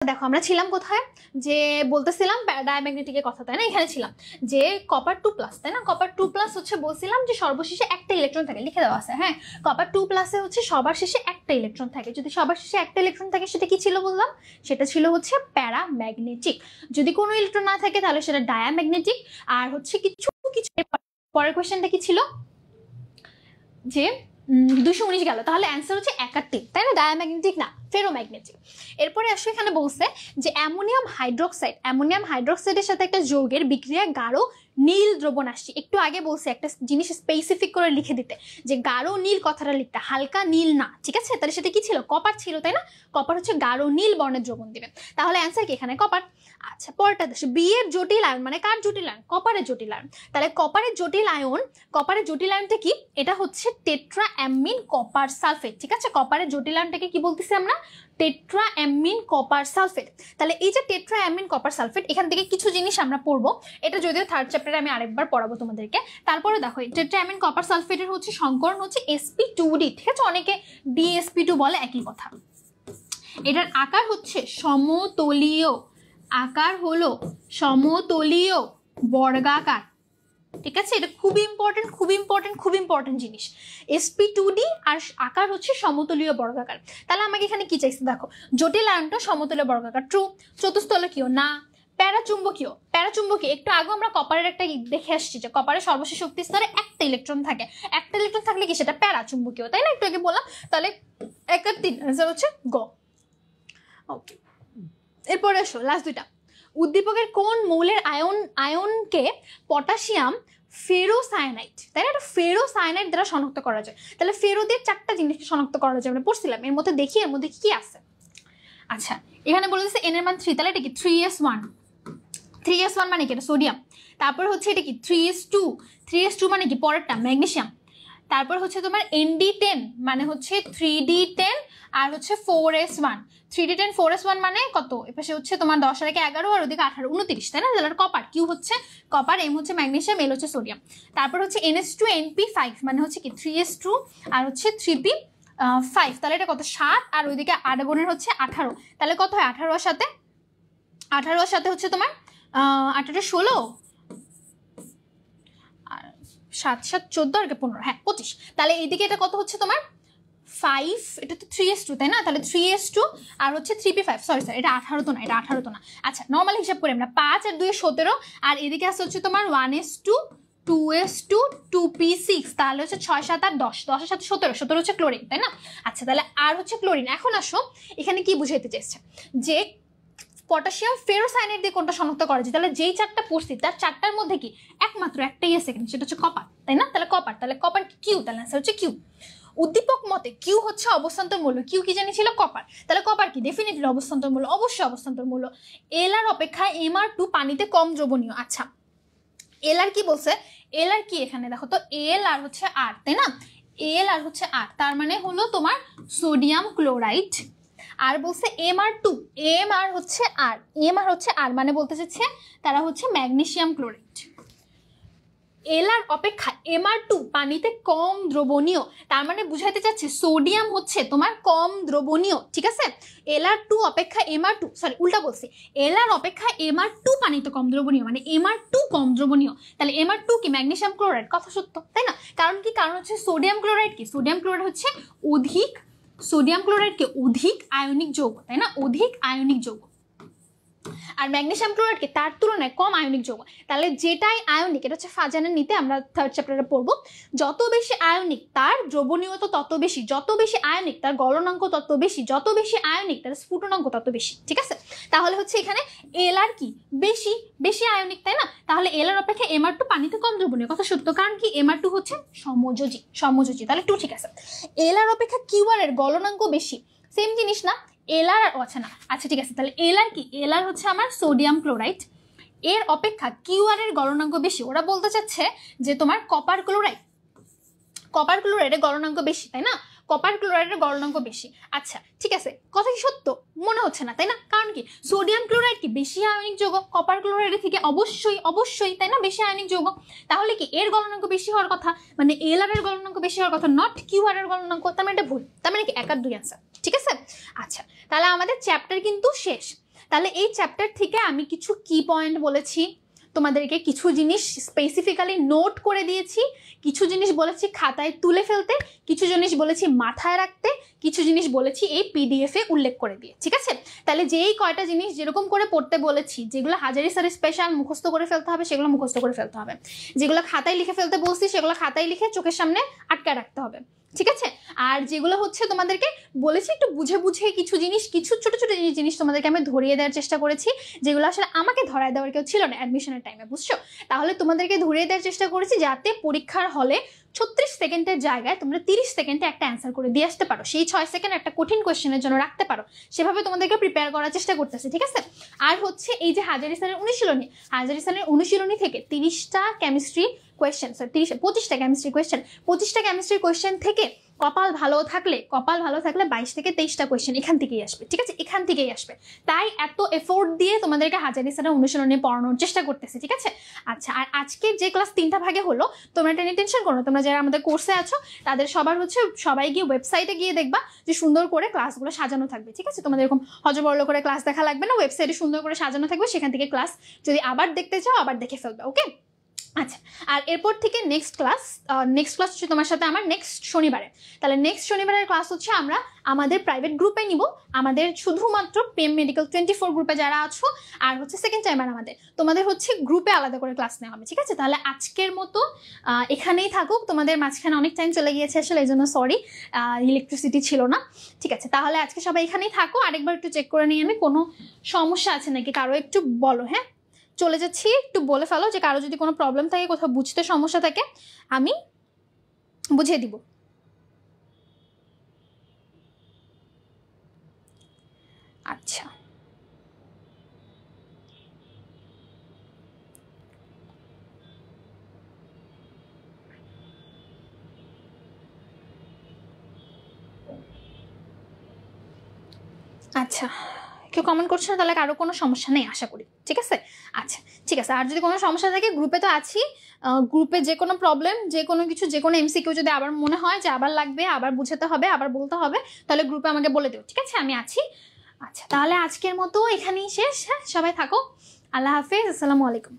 দেখো আমরা ছিলাম কোথায়, যে বলতেছিলাম ডায়াম্যাগনেটিকের কথা, তাই না? এখানে ছিলাম যে কপার 2+, তাই না? কপার 2+ হচ্ছে বলছিলাম যে সর্বশেষে একটা ইলেকট্রন থাকে, লিখে দেওয়া আছে। হ্যাঁ, কপার 2+-এ হচ্ছে সবার শেষে একটা ইলেকট্রন থাকে। যদি সবার শেষে একটা ইলেকট্রন থাকে সেটা কি ছিল বললাম? সেটা ছিল হচ্ছে প্যারাম্যাগনেটিক। যদি কোনো ইলেকট্রন না থাকে তাহলে সেটা ডায়াম্যাগনেটিক। আর হচ্ছে কিছু কিছু পরের কোয়েশ্চেনটা কি ছিল যে 219 গেল, তাহলে অ্যান্সার হচ্ছে একাত্তিক, তাই না? ডায়াম্যাগনেটিক না, ফেরোম্যাগনেটিক। এরপরে আসলে এখানে বলছে যে অ্যামোনিয়াম হাইড্রোক্সাইডের সাথে একটা যৌগের বিক্রিয়া গাঢ় নীল দ্রবণ আসছে। একটু আগে বলছে একটা জিনিস স্পেসিফিক করে লিখে দিতে, যে গাঢ় নীল কথাটা লিখতে, হালকা নীল না, ঠিক আছে? তাহলে সেটা কি ছিল? কপার ছিল, তাই না? কপার হচ্ছে গাঢ় নীল বর্ণের দ্রবণ দিবে, তাহলে অ্যান্সার কি এখানে? কপার। আচ্ছা, পরেরটা দেখো, বি এর জটিল আয়ন, মানে কার জটিল আয়ন? কপারের জটিল আয়ন। তাহলে কপারের জটিল আয়নটা কি? এটা হচ্ছে টেট্রাঅ্যামিন কপার সালফেট, ঠিক আছে? কপারের জটিল আয়নটাকে কি বলতেছি আমরা? Tetraammine copper sulphate. তাহলে এই যে টেট্রাঅ্যামিন কপার সালফেট, এখান থেকে কিছু জিনিস আমরা পড়বো, এটা যদিও থার্ড চ্যাপ্টারে আমি আরেকবার পড়াবো তোমাদেরকে। তারপরে দেখো টেট্রাঅ্যামিন কপার সালফেটের হচ্ছে সংকরণ হচ্ছে sp2d, ঠিক আছে? অনেকে DsP2 বলে, একই কথা। এটার আকার হচ্ছে সমতলীয়, আকার হলো সমতলীয় বর্গাকার, ঠিক আছে? এটা খুব ইম্পর্টেন্ট জিনিস। sp2d আর আকার হচ্ছে সমতলীয় বর্গাকার। তাহলে আমাকে এখানে কি চাইছে দেখো, জটিল আয়নটা সমতলীয় বর্গাকার, ট্রু। চতুস্তলকীয় না। প্যারাচুম্বকীয়, একটু আগে আমরা কপারের একটা দেখে আসছি যে কপারের সর্বশেষ শক্তি স্তরে একটা ইলেকট্রন থাকে, একটা ইলেকট্রন থাকলে কি সেটা প্যারাচুম্বকীয়, তাই না? একটু আগে বললাম। তাহলে 1 আর 3 আনসার হচ্ছে গ। ওকে, এরপরে আসো লাস্ট দুইটা। উদ্দীপকের কোন মৌলের আয়নকে পটাশিয়াম ফেরোসায়ানাইড, তাই না? এটা ফেরোসায়ানাইড দ্বারা শনাক্ত করা যায়। তাহলে ফেরো দিয়ে 4টা জিনিসকে শনাক্ত করা যায়, আমরা পড়ছিলাম। এর মধ্যে দেখি এর মধ্যে কি আছে। আচ্ছা, এখানে বলে দিচ্ছে এন এর মান 3, তাহলে এটা কি 3s1 মানে কি? এটা সোডিয়াম। তারপর হচ্ছে এটা কি 3s2 মানে কি? পরেরটা ম্যাগনেসিয়াম। তারপর হচ্ছে তোমার ND10 মানে হচ্ছে 3D10 আর হচ্ছে 4s1। 3D10 4s1 মানে কত? এপাশে হচ্ছে তোমার 10 আর 11 আর ওদিকে 18 29, তাই না? তাহলে কপার, কিউ হচ্ছে কপার, এম হচ্ছে ম্যাগনেসিয়াম, এল হচ্ছে সোডিয়াম। তারপর হচ্ছে NH2NP5 মানে হচ্ছে কি 3s2 আর হচ্ছে 3p5, তাহলে এটা কত? 7 আর ওইদিকে আর্গনের হচ্ছে 18, তাহলে কত হয়? 18 এর সাথে হচ্ছে তোমার 18 16 আর 7 7 14 আর 15, হ্যাঁ 25। তাহলে এইদিকে এটা কত হচ্ছে তোমার 5, এটা তো 3s2, তাই না? তাহলে 3s2 আর হচ্ছে 3p5, সরি এটা 18 তো না, এটা 18 তো না। আচ্ছা, নর্মাল হিসাব করি আমরা, 5 আর 2 17, আর এদিকে আছে হচ্ছে তোমার 1s2 2s2 2p6, তাহলে হচ্ছে 6 7 আর 10, 10 এর সাথে 17 হচ্ছে ক্লোরিন, তাই না? আচ্ছা, তাহলে আর হচ্ছে ক্লোরিন। এখন আসো এখানে কি বুঝাইতে চাইছে, যে পটাশিয়াম ফেরোসায়ানাইড দিয়ে কোনটা শনাক্ত করা যায়? তাহলে যেই 4টা পড়ছি তার 4টার মধ্যে কি একমাত্র একটাই আছে, সেটা হচ্ছে কপার, তাই না? তাহলে কপার কিউ, তাহলে আনসার হচ্ছে কিউ। উদ্দীপক মতে কিউ হচ্ছে অবস্থান্তর মূল্য, কিউ কি জানি ছিল? কপার। তাহলে কপার কি? ডেফিনেটলি অবস্থান্তর মূল্য, অবশ্যই অবস্থান্তর মূল্য। এলআর অপেক্ষা MR2 পানিতে কম দ্রবণীয়। আচ্ছা, এলআর কি বলছে? এলআর কি এখানে দেখো তো, এল আর হচ্ছে আর, তাই না? এল আর হচ্ছে আর, তার মানে হলো তোমার সোডিয়াম ক্লোরাইড। আর বলছে এমআর হচ্ছে আর মানে বলতে চাচ্ছে তারা হচ্ছে ম্যাগনেসিয়াম ক্লোরাইড। এলআর অপেক্ষা MR2 পানিতে কম দ্রবণীয়, তার মানে বুঝাইতে চাচ্ছে সোডিয়াম হচ্ছে তোমার কম দ্রবণীয়, ঠিক আছে? LR2 অপেক্ষা MR2, সরি উল্টা বলছি, এলআর অপেক্ষা MR2 পানিতে কম দ্রবণীয়, মানে MR2 কম দ্রবণীয়। তাহলে MR2 কি? ম্যাগনেসিয়াম ক্লোরাইড, কথা সত্য, তাই না? কারণ কি? কারণ হচ্ছে সোডিয়াম ক্লোরাইড কি? সোডিয়াম ক্লোরাইড হচ্ছে অধিক আয়নিক যৌগ, তাই না? অধিক আয়নিক যৌগ। আর ম্যাগনেসিয়াম ক্লোরাইড কি? তার তুলনায় কম আয়নিক যৌগ। তাহলে যেটাই আয়নিক, এটা হচ্ছে ফাজানের নীতি, আমরা থার্ড চ্যাপ্টারে পড়বো। যত বেশি আয়নিক তার দ্রবণীয়তা তত বেশি, যত বেশি আয়নিক তার গলনাঙ্ক তত বেশি, যত বেশি আয়নিক তার স্ফুটনাঙ্ক তত বেশি, ঠিক আছে? তাহলে হচ্ছে এখানে এলআর কি? বেশি আয়নিক, তাই না? তাহলে এলআর অপেক্ষা MR2 পানিতে কম দ্রবণীয়, কথা সত্য। কারণ কি? MR2 হচ্ছে সমযোজী, তাহলে 2 ঠিক আছে। এলআর অপেক্ষা কিউআর এর গলনাঙ্ক বেশি, সেম জিনিস না? এলআর আছে না? আচ্ছা ঠিক আছে, তাহলে এলআর কি? এলআর হচ্ছে আমার সোডিয়াম ক্লোরাইড, এর অপেক্ষা কিউআর এর গলনাঙ্ক বেশি। ওরা বলতে চাচ্ছে যে তোমার কপার ক্লোরাইডের গলনাঙ্ক বেশি, তাই না? কপার ক্লোরাইডের গলনাঙ্ক বেশি। আচ্ছা ঠিক আছে, কথা কি সত্য? মনে হচ্ছে না, তাই না? কারণ কি? সোডিয়াম ক্লোরাইড কি বেশি আয়নিক যৌগ, কপার ক্লোরাইডের থেকে অবশ্যই, তাই না? বেশি আয়নিক যৌগ। তাহলে কি এর গলনাঙ্ক বেশি হওয়ার কথা, মানে এলআর এর গলনাঙ্ক বেশি হওয়ার কথা, নট কিউআর এর গলনাঙ্ক। তার মানে এটা ভুল, তার মানে কি 1 আর 2 আনসার, ঠিক আছে? আচ্ছা, তাহলে আমাদের চ্যাপ্টার কিন্তু শেষ। তাহলে এই চ্যাপ্টার থেকে আমি কিছু কি পয়েন্ট বলেছি, তোমাদেরকে কিছু জিনিস স্পেসিফিক্যালি নোট করে দিয়েছি, কিছু জিনিস বলেছি খাতায় তুলে ফেলতে, কিছু জিনিস বলেছি মাথায় রাখতে, কিছু জিনিস বলেছি এই PDF এ উল্লেখ করে দিয়ে। ঠিক আছে, তাহলে যেই কয়টা জিনিস যেরকম করে পড়তে বলেছি, যেগুলো হাজারি স্যারের স্পেশাল মুখস্থ করে ফেলতে হবে সেগুলো মুখস্থ করে ফেলতে হবে, যেগুলো খাতায় লিখে ফেলতে বলছি সেগুলো খাতায় লিখে চোখের সামনে আটকে রাখতে হবে। ঠিক আছে, আর যেগুলো হচ্ছে তোমাদেরকে বলেছি একটু বুঝে বুঝে কিছু জিনিস, কিছু ছোট ছোট জিনিস তোমাদেরকে আমি ধরিয়ে দেওয়ার চেষ্টা করেছি, যেগুলো আসলে আমাকে ধরায় দেওয়ার কেউ ছিল না অ্যাডমিশনের টাইমে, বুঝছো? তাহলে তোমাদেরকে ধরিয়ে দেওয়ার চেষ্টা করেছি যাতে পরীক্ষার হলে 36 সেকেন্ডের জায়গায় তোমরা 30 সেকেন্ডে একটা অ্যান্সার করে দিয়ে আসতে পারো, সেই 6 সেকেন্ড একটা কঠিন কোয়েশ্চেনের জন্য রাখতে পারো, সেভাবে তোমাদেরকে প্রিপেয়ার করার চেষ্টা করতেছি। ঠিক আছে, আর হচ্ছে এই যে হাজারি স্যারের অনুশীলনী, হাজারি স্যারের অনুশীলনী থেকে 30টা কেমিস্ট্রি কোয়েশ্চেন, 25টা কেমিস্ট্রি কোয়েশ্চেন, 25টা কেমিস্ট্রি কোয়েশ্চেন থেকে কপাল ভালো থাকলে 22 থেকে 23টা কোয়েশ্চেন এখান থেকেই আসবে। ঠিক আছে, এখান থেকেই আসবে, তাই এত এফোর্ট দিয়ে তোমাদেরকে হাজারি স্যারের অনুশীলনী পড়ানোর চেষ্টা করতেছি। ঠিক আছে, আচ্ছা, আর আজকে যে ক্লাস 3টা ভাগে হলো, তোমরা টেনে টেনশন করো, তোমরা যারা আমাদের কোর্সে আছো তাদের সবার হচ্ছে সবাই গিয়ে ওয়েবসাইটে গিয়ে দেখবা যে সুন্দর করে ক্লাসগুলো সাজানো থাকবে। ঠিক আছে, তোমাদের এরকম হজবরল করে ক্লাস দেখা লাগবে না, ওয়েবসাইটে সুন্দর করে সাজানো থাকবে, সেখান থেকে ক্লাস যদি আবার দেখতে চাও আবার দেখে ফেলবে। ওকে, আচ্ছা, আর এরপর থেকে নেক্সট ক্লাস হচ্ছে তোমার সাথে আমার নেক্সট শনিবারে। তাহলে নেক্সট শনিবারের ক্লাস হচ্ছে আমরা আমাদের প্রাইভেট গ্রুপে নিব, আমাদের শুধুমাত্র PM মেডিকেল 24 গ্রুপে যারা আছো, আর হচ্ছে সেকেন্ড টাইমার তোমাদের হচ্ছে গ্রুপে আলাদা করে ক্লাস নেওয়া হবে। ঠিক আছে, তাহলে আজকের মতো এখানেই থাকুক, তোমাদের মাঝখানে অনেক টাইম চলে গিয়েছে আসলে, এই জন্য সরি, ইলেকট্রিসিটি ছিল না। ঠিক আছে, তাহলে আজকে সবাই এখানেই থাকো, আরেকবার একটু চেক করে নিই আমি কোনো সমস্যা আছে নাকি, কারো একটু বলো। হ্যাঁ, চলে যাচ্ছি, একটু বলে ফেলো যে কারো যদি কোনো প্রবলেম থাকে, কোথাও বুঝতে সমস্যা থাকে, আমি বুঝিয়ে দিব। আচ্ছা, আচ্ছা, কেউ কমেন্ট করছো না, তাহলে কারো কোনো সমস্যা নেই আশা করি। ঠিক আছে, আচ্ছা ঠিক আছে, আর যদি কোনো সমস্যা থাকে গ্রুপে তো আছি, গ্রুপে যে কোনো প্রবলেম, যে কোনো কিছু, যে কোনো MCQ যদি আবার মনে হয় যে আবার লাগবে, আবার বুঝাতে হবে, আবার বলতে হবে, তাহলে গ্রুপে আমাকে বলে দিও। ঠিক আছে, আমি আছি। আচ্ছা, তাহলে আজকের মতো এখানেই শেষ। হ্যাঁ, সবাই থাকো, আল্লাহ হাফেজ, আসসালামু আলাইকুম।